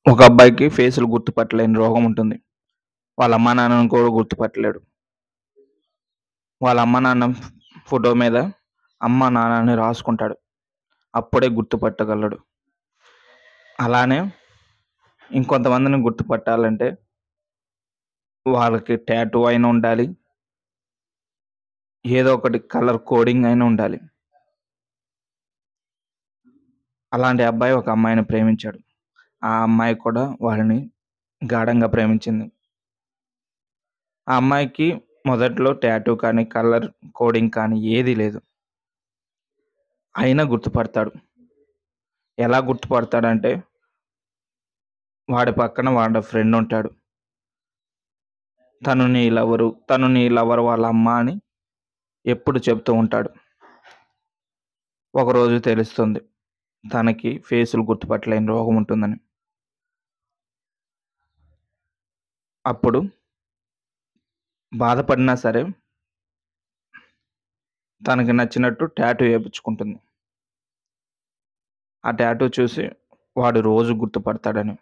ఒక అబ్బాయికి ఫేసులు గుర్తుపట్టలేని రోగం ఉంటుంది. వాళ్ళ అమ్మా నాన్నని కూడా గుర్తుపట్టలేడు. వాళ్ళ అమ్మా నాన్న ఫోటో మీద అమ్మ నాన్న అని రాసుకుంటాడు. అప్పుడే గుర్తుపట్టగలడు. అలానే ఇంకొంతమందిని గుర్తుపట్టాలంటే వాళ్ళకి టాటూ అయినా ఉండాలి. ఏదో ఒకటి కలర్ కోడింగ్ అయినా ఉండాలి. అలాంటి అబ్బాయి ఒక అమ్మాయిని ప్రేమించాడు. ఆ అమ్మాయి కూడా వాడిని గాఢంగా ప్రేమించింది. ఆ అమ్మాయికి మొదట్లో టాటూ కానీ, కలర్ కోడింగ్ కానీ ఏదీ లేదు. అయినా గుర్తుపడతాడు. ఎలా గుర్తుపడతాడంటే వాడి పక్కన వాడి ఫ్రెండ్ ఉంటాడు. తను నీ లవర్ వాళ్ళ అమ్మ అని ఎప్పుడు చెప్తూ ఉంటాడు. ఒకరోజు తెలుస్తుంది తనకి ఫేసులు గుర్తుపట్టలేని రోగం ఉంటుందని. అప్పుడు బాధపడినా సరే తనకి నచ్చినట్టు టాటూ ఏపించుకుంటుంది. ఆ టాటూ చూసి వాడు రోజు గుర్తుపడతాడని.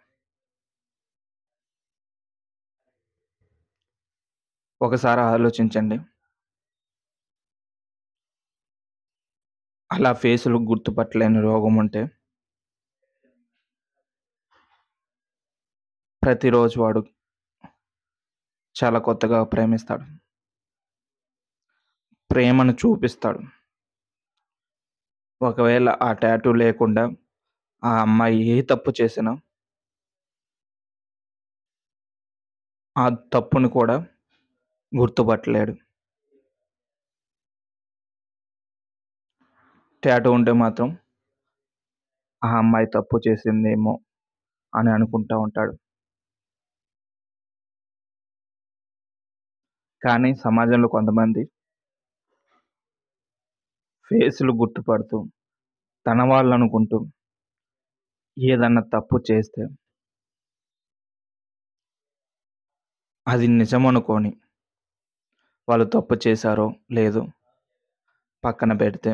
ఒకసారి ఆలోచించండి. అలా ఫేసులు గుర్తుపట్టలేని రోగం ఉంటే ప్రతిరోజు వాడు చాలా కొత్తగా ప్రేమిస్తాడు. ప్రేమను చూపిస్తాడు. ఒకవేళ ఆ టాటూ లేకుండా ఆ అమ్మాయి ఏ తప్పు చేసినా ఆ తప్పుని కూడా గుర్తుపట్టలేడు. టాటూ ఉంటే మాత్రం ఆ అమ్మాయి తప్పు చేసిందేమో అని అనుకుంటా ఉంటాడు. కానీ సమాజంలో కొంతమంది ఫేసులు గుర్తుపడుతూ తన వాళ్ళనుకుంటూ ఏదన్నా తప్పు చేస్తే అది నిజమనుకోని వాళ్ళు తప్పు చేశారో లేదో పక్కన పెడితే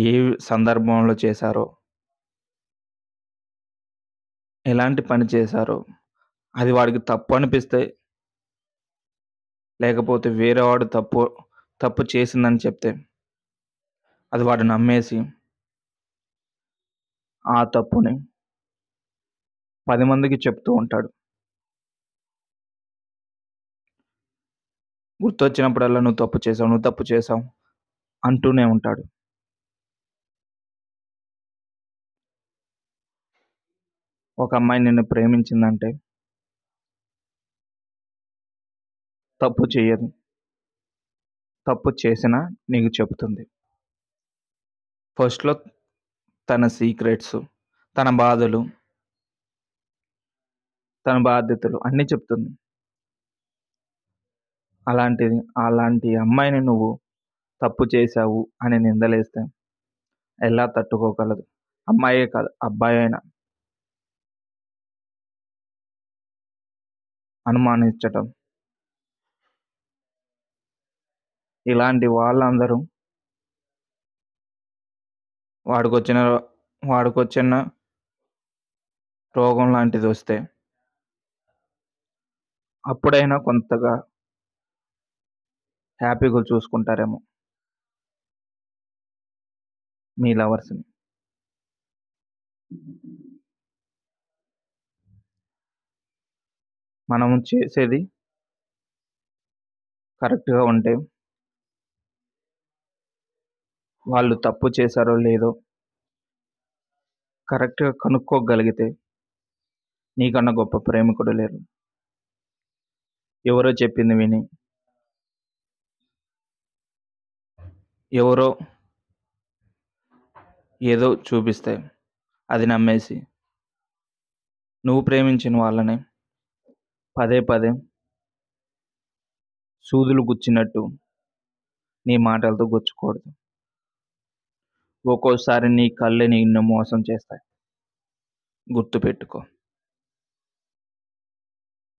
ఏ సందర్భంలో చేశారో, ఎలాంటి పని చేశారో అది వాడికి తప్పు అనిపిస్తే లేకపోతే వేరే వాడు తప్పు చేసిందని చెప్తే అది వాడు నమ్మేసి ఆ తప్పుని 10 మందికి చెప్తూ ఉంటాడు. గుర్తొచ్చినప్పుడల్లా నువ్వు తప్పు చేశావు అంటూనే ఉంటాడు. ఒక అమ్మాయి నిన్ను ప్రేమించిందంటే తప్పు చెయ్యదు. తప్పు చేసినా నీకు చెబుతుంది. ఫస్ట్‌లో తన సీక్రెట్స్, తన బాధలు, తన బాధ్యతలు అన్నీ చెప్తుంది. అలాంటి అమ్మాయిని నువ్వు తప్పు చేశావు అని నిందలేస్తే ఎలా తట్టుకోగలదు? అమ్మాయే కాదు అబ్బాయైనా. అనుమానించటం. ఇలాంటి వాళ్ళందరూ వాడికొచ్చిన వాడికొచ్చిన రోగం లాంటిదొస్తే అప్పుడైనా కొంతగా హ్యాపీగా చూసుకుంటారేమో మీ లవర్స్‌ని. మనం చేసేది కరెక్ట్‌గా ఉంటే వాళ్ళు తప్పు చేశారో లేదో కరెక్ట్‌గా కనుక్కోగలిగితే నీకన్నా గొప్ప ప్రేమికుడు లేరు. ఎవరో చెప్పింది విని, ఎవరో ఏదో చూపిస్తే అది నమ్మేసి, నువ్వు ప్రేమించిన వాళ్ళని పదే పదే సూదులు గుచ్చినట్టు నీ మాటలతో గుచ్చకూడదు. ఒక్కోసారి నీ కళ్ళే నిన్ను మోసం చేస్తాయి. గుర్తుపెట్టుకో.